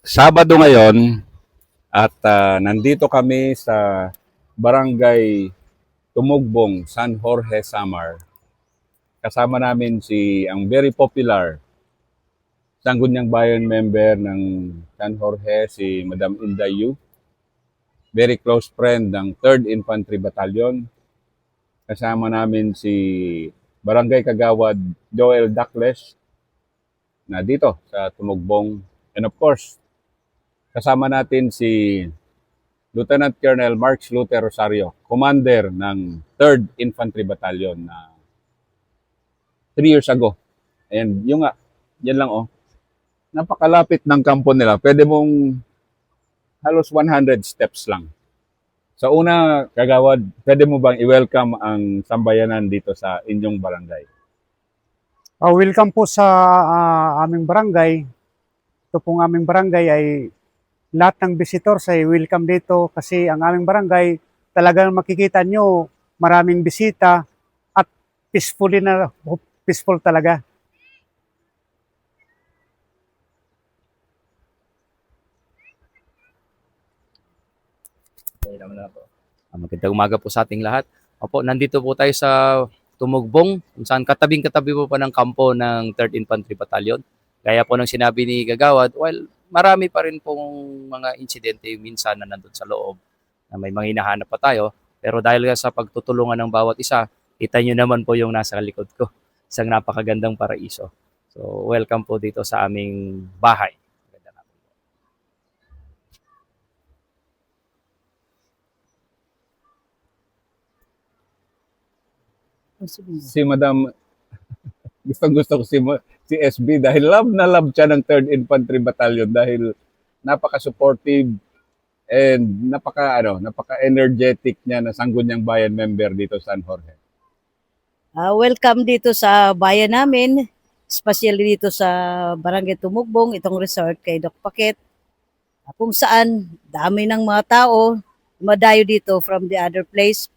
Sabado ngayon at nandito kami sa Barangay Tumugbong, San Jorge, Samar. Kasama namin ang very popular Sangguniang Bayan member ng San Jorge, si Madam Indayu. Very close friend ng 3rd Infantry Battalion. Kasama namin si Barangay Kagawad Joel Dacles na dito sa Tumugbong. And of course, kasama natin si Lieutenant Colonel Marks Luther Rosario, commander ng 3rd Infantry Battalion na 3 years ago. And yung nga, yan lang napakalapit ng kampo nila. Pwede mong halos 100 steps lang. Sa una, Kagawad, pwede mo bang i-welcome ang sambayanan dito sa inyong barangay? Welcome po sa aming barangay. Ito pong aming barangay ay lahat ng visitors ay welcome dito kasi ang aming barangay talagang makikita nyo maraming bisita at peaceful talaga. Magandang umaga po sa ating lahat. Opo, nandito po tayo sa Tumugbong, kung saan katabing-katabi po pa ng kampo ng 3rd Infantry Battalion. Gaya po ng sinabi ni Kagawad, while marami pa rin pong mga insidente minsan na nandun sa loob, na may mga hinahanap pa tayo, pero dahil sa pagtutulungan ng bawat isa, kita nyo naman po yung nasa likod ko, isang napakagandang paraiso. So, welcome po dito sa aming bahay. Si Madam, gusto ko si SB dahil love na love siya ng 3rd Infantry Battalion dahil napaka-supportive and napaka-energetic niya na Sangguniang Bayan member dito sa San Jorge. Welcome dito sa bayan namin, especially dito sa Barangay Tumugbong, itong resort kay Doc Paquet, kung saan dami ng mga tao madayo dito from the other place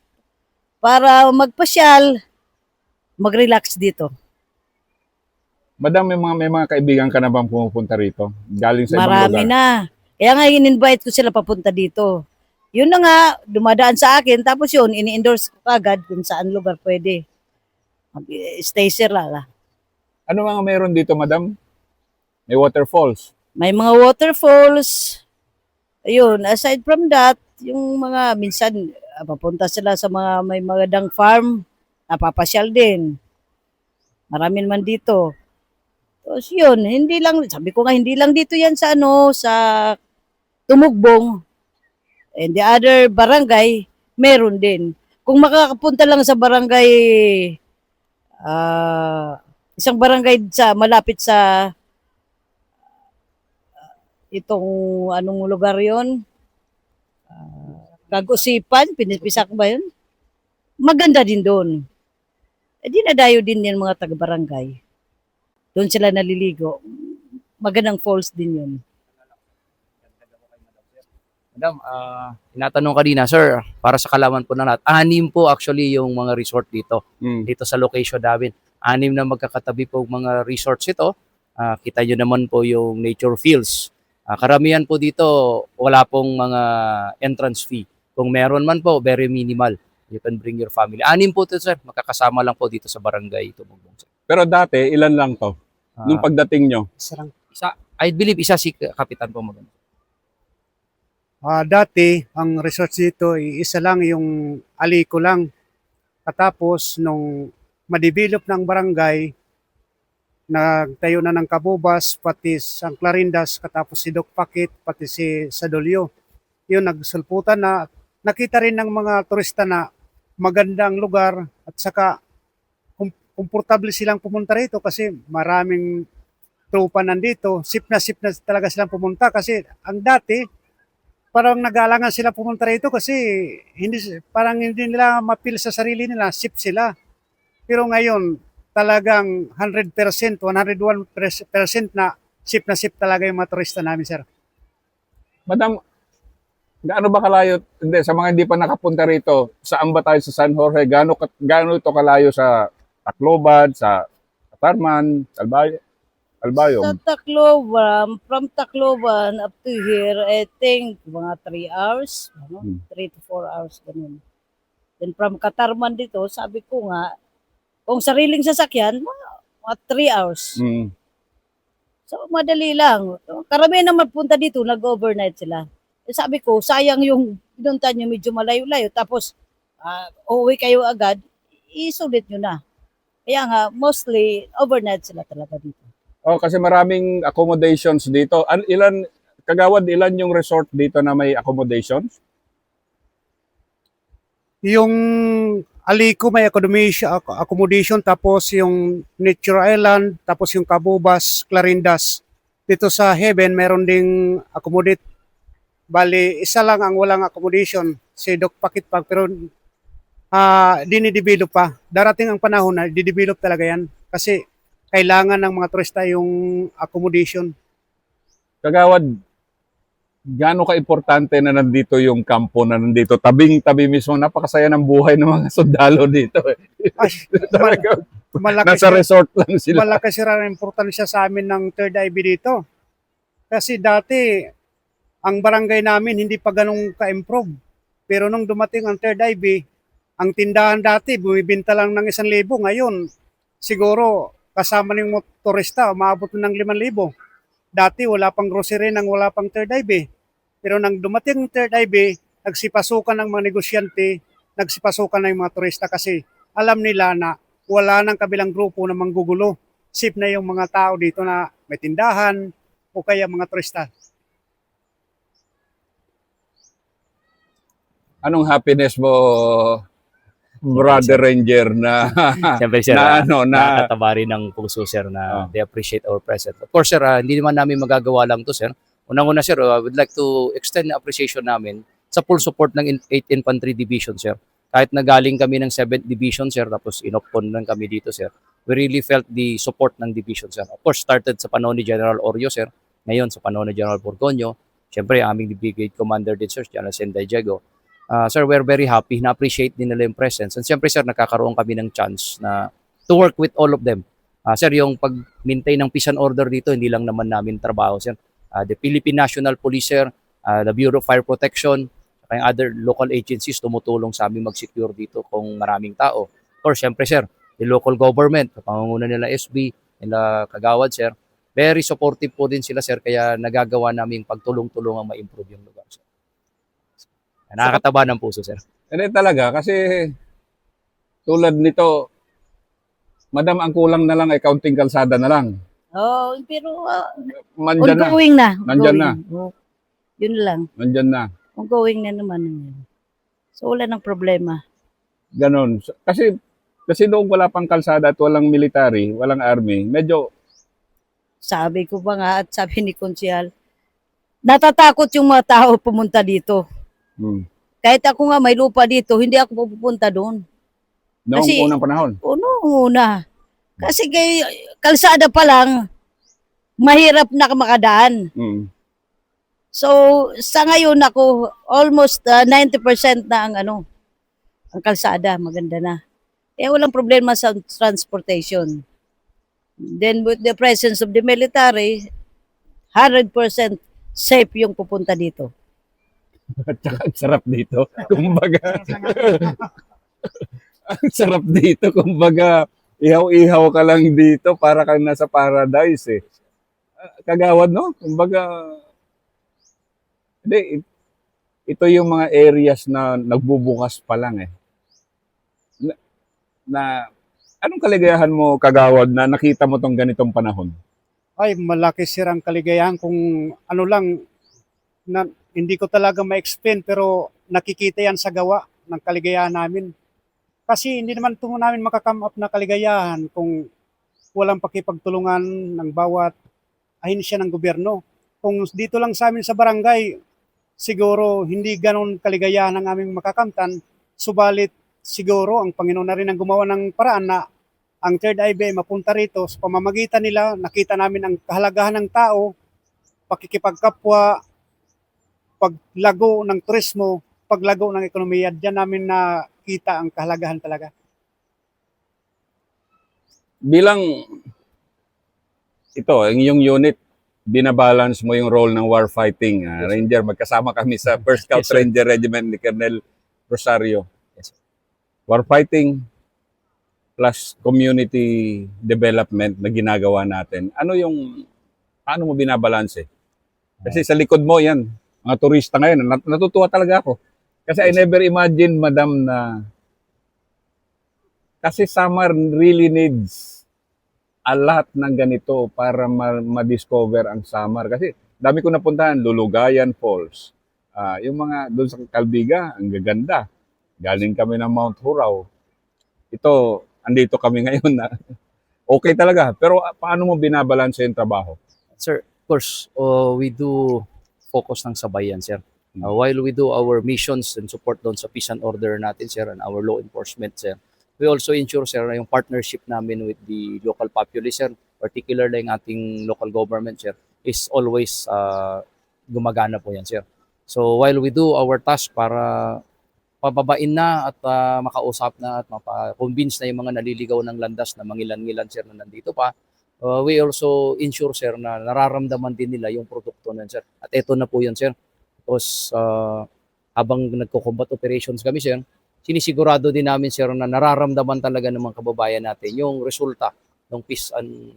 para magpasyal, mag-relax dito. Madam, may mga kaibigan ka na bang pumupunta rito? Galing sa ibang Marami lugar? na. Kaya nga in-invite ko sila papunta dito. Yun na nga, dumadaan sa akin, tapos yun, ini-endorse ko agad kung saan lugar pwede. Stay sila. Ano mga meron dito, Madam? May waterfalls. May mga waterfalls. Ayun, aside from that, yung mga minsan papunta sila sa mga may magandang farm, napapasyal din. Marami naman dito. Tapos yun, sabi ko nga, hindi lang dito yan sa sa Tumugbong. And the other barangay, meron din. Kung makakapunta lang sa barangay, isang barangay malapit sa itong anong lugar yon, Kagusipan, Pinipisak ba yun? Maganda din doon. Dinadayo din yan mga taga-barangay. Doon sila naliligo. Magandang falls din yun. Madam, tinatanong kanina, sir, para sa kalaman po na lahat, 6 po actually yung mga resort dito, dito sa location namin. 6 na magkakatabi po mga resorts ito. Kita nyo naman po yung nature fields. Karamihan po dito, wala pong mga entrance fee. Kung meron man po, very minimal. You can bring your family. 6 po ito, sir. Makakasama lang po dito sa barangay Tumugbong, sir. Pero dati, ilan lang to? Nung pagdating nyo? I believe isa si Kapitan po maganda. Dati, ang resort dito, isa lang yung aliko lang. Katapos, nung ma-develop ng barangay, nagtayo na ng Kabubas, pati San Clarindas, katapos si Doc Paquet, pati si Sadolyo. Yun, nagsulputan na, nakita rin ng mga turista na magandang lugar at saka komportable silang pumunta rito kasi maraming tropa nandito. Sip na talaga silang pumunta kasi ang dati, parang nag-aalangan sila pumunta rito kasi parang hindi nila mapil sa sarili nila, sip sila. Pero ngayon, talagang 100%, 101% na sip talaga yung mga turista namin, sir. Madam, gaano ba kalayo, sa mga hindi pa nakapunta rito, saan ba tayo sa San Jorge? Gaano ito kalayo sa Tacloban, sa Katarman, Salbayo? Sa Albayom. Tacloban, from Tacloban up to here, I think mga 3 hours, ano? Hmm. 3 to 4 hours, ganun. Then from Katarman dito, sabi ko nga, kung sariling sasakyan, mga 3 hours. Mm. So, madali lang. Karamihan na magpunta dito, nag-overnight sila. Eh, sabi ko, sayang yung pinunta nyo medyo malayo-layo. Tapos, uuwi kayo agad, isulit nyo na. Kaya nga, mostly, overnight sila talaga dito. Oh, kasi maraming accommodations dito. Kagawad, ilan yung resort dito na may accommodations? Yung Alico may accommodation, tapos yung Nature Island, tapos yung Cabubas, Clarindas. Dito sa Heaven, meron ding accommodate. Bali, isa lang ang walang accommodation, si Doc Pakit Park, pero dinidevelop pa. Darating ang panahon na didevelop talaga yan kasi kailangan ng mga turista yung accommodation. Kagawad, gaano ka-importante na nandito yung kampo na nandito? Tabing-tabi mismo, napakasaya ng buhay ng mga sundalo dito. Ay, Talaga, malaki nasa resort lang sila. malaki sila ang importansya sa amin ng Third IB dito. Kasi dati, ang barangay namin hindi pa ganun ka-improve. Pero nung dumating ang Third IB, ang tindahan dati, bumibinta lang ng 1,000. Ngayon, siguro, kasama ng motorista, umabot na ng 5,000. Dati, wala pang grocery nang wala pang Third IB. Pero nang dumating ang Third IB, nagsipasukan ng mga negosyante, nagsipasukan ng mga turista kasi alam nila na wala nang kabilang grupo na manggugulo. Safe na yung mga tao dito na may tindahan o kaya mga turista. Anong happiness mo, Brother Ranger, na Siyempre, sir, na ano na nakakataba rin ng puso, sir, na Oh. they appreciate our presence. Of course, sir, hindi naman namin magagawa lang to, sir. Unang-una, sir, I would like to extend the appreciation namin sa full support ng 8th Infantry Division, sir. Kahit na galing kami ng 7th Division, sir, tapos inopon lang kami dito, sir. We really felt the support ng division, sir. Of course, started sa panahon ni General Oreo, sir. Ngayon, sa panahon ni General Borgonio. Siyempre, aming brigade commander din, sir, General Senday Diego. Sir, we're very happy. Na-appreciate din nila yung presence. And siyempre, sir, nakakaroon kami ng chance na to work with all of them. Sir, yung pag-maintain ng peace and order dito, hindi lang naman namin trabaho, sir. The Philippine National Police, sir, the Bureau of Fire Protection, saka yung other local agencies tumutulong sa amin mag-secure dito kung maraming tao. Or siyempre, sir, the local government, pangunguna nila SB, nila Kagawad, sir, very supportive po din sila, sir, kaya nagagawa namin pagtulong-tulungang ma-improve yung lugar, sir. Nakakataba ng puso, sir. hindi talaga kasi tulad nito, madam, ang kulang na lang ay kaunting kalsada na lang. Oh, pero Nandyan na. ongoing na. Nandyan na. Oh, yun lang. Nandyan na. Ongoing na naman. Yun. So, wala nang problema. Ganon. Kasi noong wala pang kalsada at walang military, walang army, medyo Sabi ko pa nga at sabi ni Konsyal, natatakot yung mga tao pumunta dito. Kahit ako nga may lupa dito, hindi ako pupunta doon. noong Kasi- unang panahon. Una. Kasi kay kalsada pa lang, mahirap na makadaan. Mm. So, sa ngayon ako, almost 90% na ang kalsada, maganda na. Kaya walang problema sa transportation. Then with the presence of the military, 100% safe yung pupunta dito. At saka ang sarap dito. Kumbaga, ang sarap dito. Kumbaga, ihaw-ihaw ka lang dito para kang nasa paradise eh. Kagawad, no? Kumbaga, hindi, ito yung mga areas na nagbubukas pa lang eh. Anong kaligayahan mo, Kagawad, na nakita mo tong ganitong panahon? Ay, malaki sir ang kaligayahan kung ano lang, na, hindi ko talaga ma-explain pero nakikita yan sa gawa ng kaligayahan namin. Kasi hindi naman ito namin makakame up na kaligayahan kung walang pakipagtulungan ng bawat ahensya ng gobyerno. Kung dito lang sa amin sa barangay, siguro hindi ganon kaligayahan ang aming makakamtan, subalit siguro ang Panginoon na rin ang gumawa ng paraan na ang Third IB mapunta rito sa pamamagitan nila, nakita namin ang kahalagahan ng tao, pakikipagkapwa, paglago ng turismo, paglago ng ekonomiya. Diyan namin nakita ang kahalagahan talaga. Bilang ito, ang iyong unit, binabalance mo yung role ng warfighting. Yes, sir. Ranger, magkasama kami sa 1st Scout Yes, sir. Ranger Regiment ni Colonel Rosario. Yes, sir. Warfighting plus community development na ginagawa natin. Paano mo binabalanse? Kasi sa likod mo yan, mga turista ngayon, natutuwa talaga ako. Kasi I never imagine, madam, na kasi Samar really needs a lot ng ganito para ma-discover ang Samar. Kasi dami ko napuntahan, Lulugayan Falls. Yung mga doon sa Calbiga, ang gaganda. Galing kami ng Mount Hurao. Ito, andito kami ngayon na okay talaga. Pero paano mo binabalanse yung trabaho? Sir, of course, we do focus ng sabayan, sir. While we do our missions and support doon sa peace and order natin, sir, and our law enforcement, sir, we also ensure, sir, na yung partnership namin with the local populace, sir, particularly yung ating local government, sir, is always gumagana po yan, sir. So while we do our task para pababain na at makausap na at mapa-convince na yung mga naliligaw ng landas na mangilan-ngilan, sir, na nandito pa, we also ensure, sir, na nararamdaman din nila yung produkto nun, sir. At eto na po yun, sir. Tapos habang nagko-combat operations kami, sir, sinisigurado din namin, sir, na nararamdaman talaga ng mga kababayan natin yung resulta ng peace and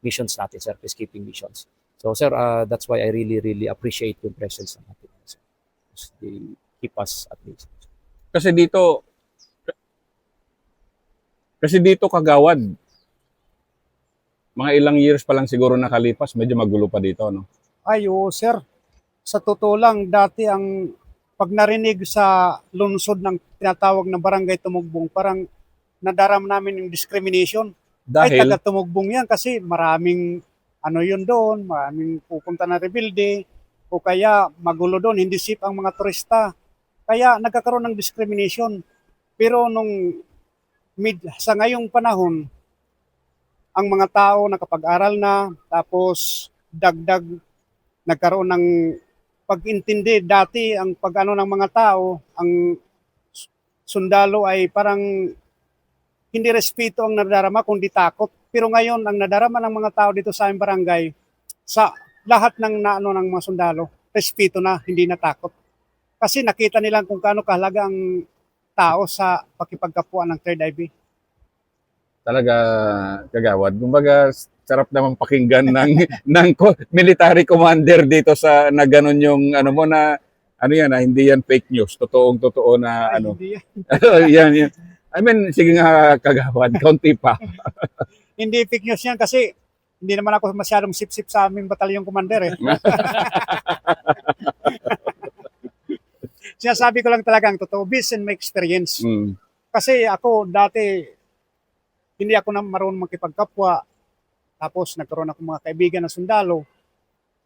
missions natin, sir, peacekeeping missions. So, sir, that's why I really, really appreciate yung presence ng natin, sir. They keep us at least. Kasi dito kagawad, mga ilang years pa lang siguro nakalipas, medyo magulo pa dito, no? Ay, oo, sir. Sa totoo lang, dati ang pag narinig sa lungsod ng tinatawag na Barangay Tumugbong, parang nadaram namin yung discrimination. Ay, Dahil, taga Tumugbong yan kasi maraming yun doon, maraming pupunta na rebuilde, o kaya magulo doon, hindi safe ang mga turista. Kaya nagkakaroon ng discrimination. Pero sa ngayong panahon, ang mga tao nakapag-aral na, tapos dagdag nagkaroon ng pag-intindi. Dati ang pag-ano ng mga tao, ang sundalo ay parang hindi respeto ang nadarama kundi takot. Pero ngayon ang nadarama ng mga tao dito sa aming barangay, sa lahat ng ng mga sundalo, respeto na, hindi na takot. Kasi nakita nila kung gaano kahalaga ang tao sa pakipagkapwa ng Third IB. talaga kagawad. Kumbaga, sarap naman pakinggan ng military commander dito na ganun yung mo na hindi yan fake news. Totoo na Ay, hindi, yan. I mean, sige nga kagawad, kaunti pa. hindi fake news yan kasi hindi naman ako masyadong sip-sip sa aming batalyong commander eh. Sinasabi ko lang talaga ang totoo, based on my experience. Mm. Kasi ako dati, hindi ako na marunong makipagkapwa. Tapos nagkaroon ako mga kaibigan na sundalo.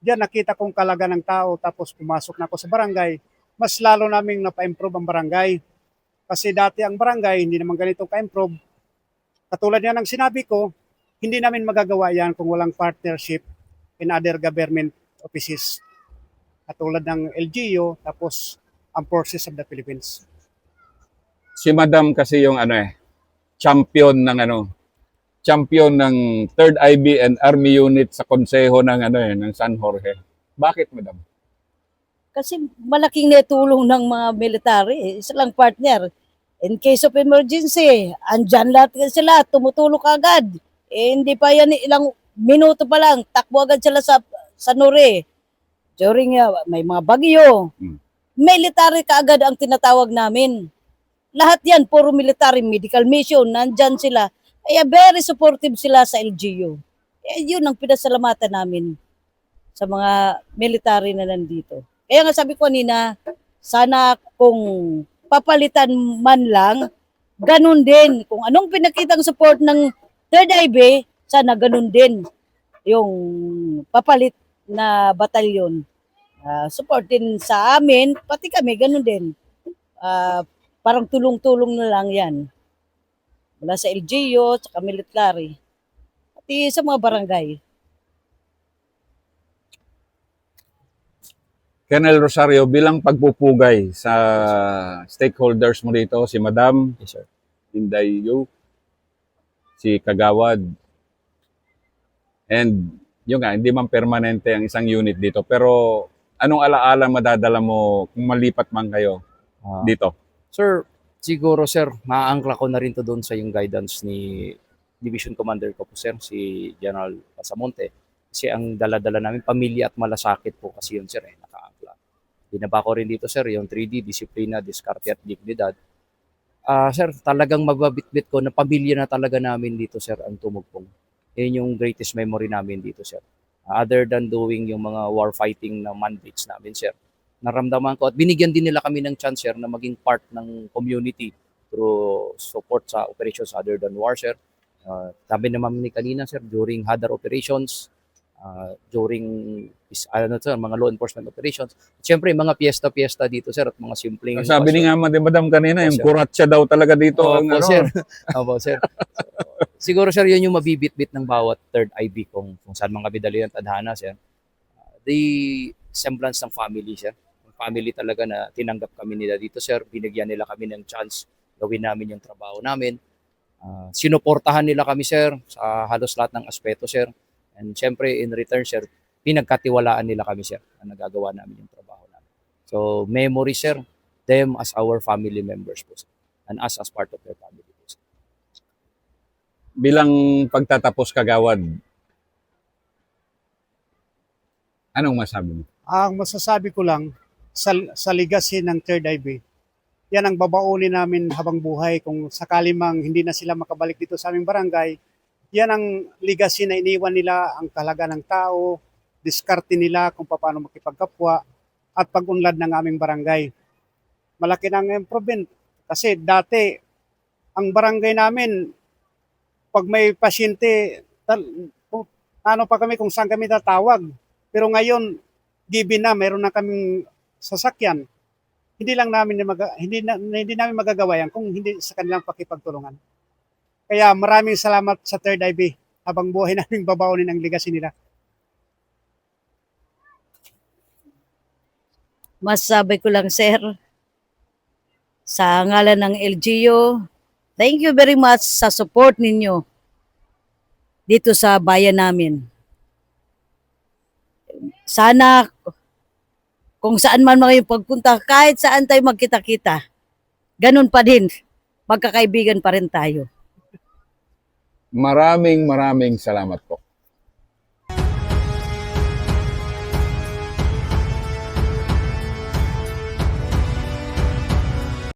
Diyan nakita kong kalaga ng tao. Tapos pumasok na ako sa barangay. Mas lalo naming napa-improve ang barangay. Kasi dati ang barangay, hindi naman ganito ka-improve. Katulad yan ang sinabi ko, hindi namin magagawa yan kung walang partnership in other government offices. Katulad ng LGU, tapos ang Forces of the Philippines. Si Madam kasi yung champion ng 3rd IB and Army Unit sa konseho ng San Jorge. Bakit, Madam? Kasi malaking natulong ng mga military. Isa lang partner. In case of emergency, andyan lahat sila, tumutulong agad. Hindi pa yan ilang minuto pa lang, takbo agad sila sa Nore. During may mga bagyo, military kaagad ang tinatawag namin. Lahat yan, puro military, medical mission, nandyan sila. Kaya very supportive sila sa LGU. Yun ang pinasalamatan namin sa mga military na nandito. Kaya nga sabi ko kanina, sana kung papalitan man lang, ganun din. Kung anong pinakitang support ng 3rd IB, sana ganun din yung papalit na batalyon. Support din sa amin, pati kami, ganun din. Parang tulong-tulong na lang yan. Mula sa LGU, sa military, pati sa mga barangay. Colonel Rosario, bilang pagpupugay sa stakeholders mo dito, si Madam, Yes, sir. Inday Yu, si Kagawad, And yun nga, hindi man permanente ang isang unit dito. Pero anong alaala madadala mo kung malipat man kayo Ah, dito? Sir, siguro sir, maaangkla ko na rin to doon sa yung guidance ni Division Commander ko po sir, si General Pasamonte. Kasi ang dala-dala namin, pamilya at malasakit po kasi yun sir, nakaangkla. Binaba ko rin dito sir, yung 3D, disiplina, diskarte at dignidad. Sir, talagang mababitbit ko na pamilya na talaga namin dito sir, ang tumugpong. Yun yung greatest memory namin dito sir. Other than doing yung mga war fighting na mandates namin sir, naramdaman ko at binigyan din nila kami ng chance sir na maging part ng community through support sa operations other than war sir. Sabi naman ni kanina sir, during HADAR operations, during mga law enforcement operations. Siyempre, mga piyesta-piyesta dito sir at mga simpleng Sabi ni nga Madam kanina, Opo, yung sir. kuratsa daw talaga dito. ang Opo, ano. sir. Opo, sir. Siguro, sir, yun yung mabibit-bit ng bawat third IB kung saan mga bidali ng tadhana, sir. The semblance ng family, sir. Yung family talaga na tinanggap kami nila dito, sir. Binigyan nila kami ng chance gawin namin yung trabaho namin. Sinuportahan nila kami, sir, sa halos lahat ng aspeto, sir. And siyempre, in return, sir, pinagkatiwalaan nila kami, sir, na nagagawa namin yung trabaho namin. So, memory, sir, them as our family members po, sir. And us as part of their family po, sir. Bilang pagtatapos kagawad, anong masabi mo? Ang masasabi ko lang, sa legacy ng Third IB, yan ang babaunin namin habang buhay kung sakali mang hindi na sila makabalik dito sa aming barangay. Yan ang legacy na iniwan nila, ang kahalaga ng tao, diskarte nila kung paano makipagkapwa, at pag-unlad ng aming barangay. Malaki ng improvement kasi dati ang barangay namin, pag may pasyente, ano pa kami kung saan kami tatawag. Pero ngayon, given na, meron na kaming sasakyan. Hindi lang namin hindi namin magagawa yan kung hindi sa kanilang pakipagtulungan. Kaya maraming salamat sa Third IB habang buhay naming babaunin ang legacy nila. Masasabi ko lang, sir, sa ngalan ng LGU, thank you very much sa support ninyo dito sa bayan namin. Sana kung saan man kayo pagpunta, kahit saan tayo magkita-kita, ganun pa din, magkakaibigan pa rin tayo. Maraming salamat po.